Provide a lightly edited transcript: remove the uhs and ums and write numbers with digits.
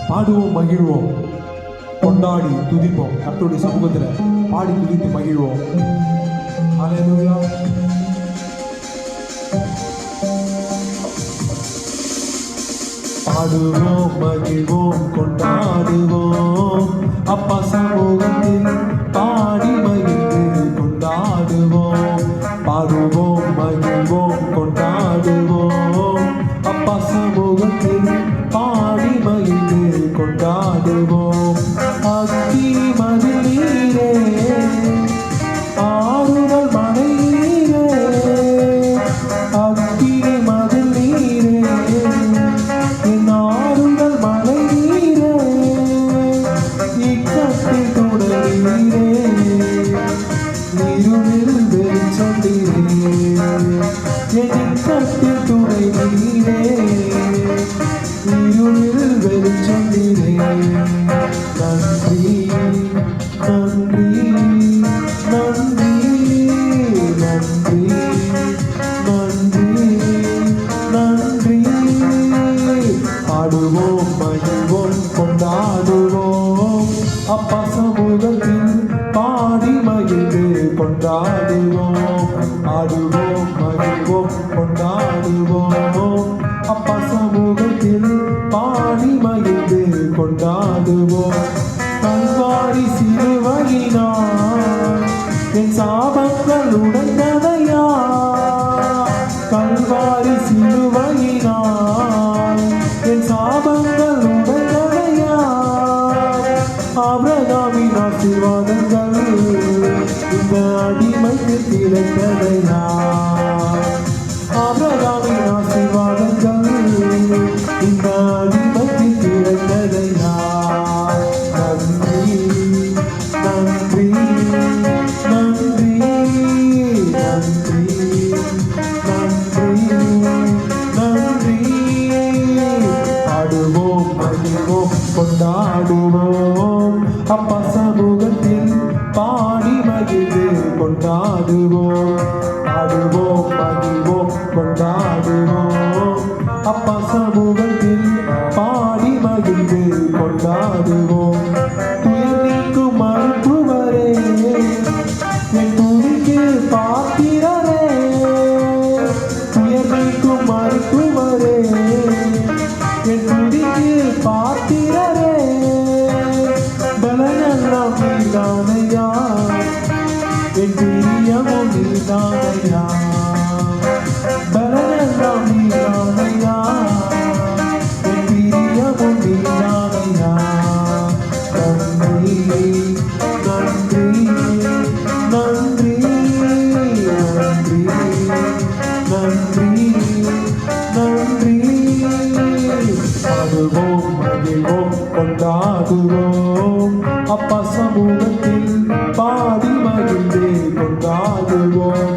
பாடுவோம், மகிழ்வோம், கொண்டாடி துதிப்போம். கர்த்தருடைய சமூகத்தில் பாடி துதித்து மகிழ்வோம். ஹல்லேலூயா. பாடுவோம், மகிழ்வோம், கொண்டாடுவோம். அப்பா சமூகத்தில் பாடி மகிழ்ந்து கொண்டாடுவோம். பாடுவோம், மகிழ்வோம், கொண்டாடுவோம். அப்பா சமூகத்தில் பாடி மகிழ்ந்து கொண்டாடுவோம். அக்கி மதிலீரே, ஆறுதல் மழை நீரே, அக்கி மதில் நீரே, என் ஆறுதல் மழை நீரே, இக்கட்டில் துணை நீரே, இருளில் வெளிச்சம் நீரே, என் இக்கட்டில் துணை நீரே, இருளில் வெளிச்சம் நீரே. நன்றி நன்றி நன்றி நன்றி நன்றி நன்றி. பாடுவோம், மகிழ்வோம், கொண்டாடுவோம். அப்பா சமூகத்தில் பாடி மகிழ்ந்து கொண்டாடுவோம். பாடுவோம், மகிழ்வோம், கொண்டாடுவோம். அப்பா சமூகத்தில் பாடி மகிழ்ந்து கொண்டாடுவோம். கல்வாரி சிலுவையினால் என் சாபங்கள் உடைந்ததையா, கல்வாரி சிலுவையினால் என் சாபங்கள் உடைந்ததையா. ஆபிரகாமின் ஆசீர்வாதங்கள் இந்த அடிமைக்கு கிடைத்ததையா, ஆபிரகாமின் ஆசீர்வாதங்கள் இந்த அடிமைக்கு கிடைத்ததையா. நன்றி நன்றி நன்றி நன்றி நன்றி நன்றி. பாடுவோம், மகிழ்வோம், கொண்டாடுவோம். அப்பா சமூகத்தில் பாடி மகிழ்ந்து கொண்டாடுவோம். பாடுவோம், மகிழ்வோம், கொண்டாடுவோம். அப்பா சமூகத்தில் பாடி மகிழ்ந்து கொண்டாடுவோம். துயர் நீக்கும் மருத்துவரே, என் துதிக்கு பாத்திரரே, துயர் நீக்கும் மருத்துவரே, என் துதிக்கு பாத்திரரே. பலனெல்லாம் நீதானையா, என் பிரியமும் நீதானையா, பலனெல்லாம் நீதானையா, என் பிரியமும் நீதானையா. நன்றி நன்றி நன்றி நன்றி நன்றி நன்றி. பாடுவோம், மகிழ்வோம், கொண்டாடுவோம். அப்பா சமூகத்தில் பாடி மகிழ்ந்து கொண்டாடுவோம்.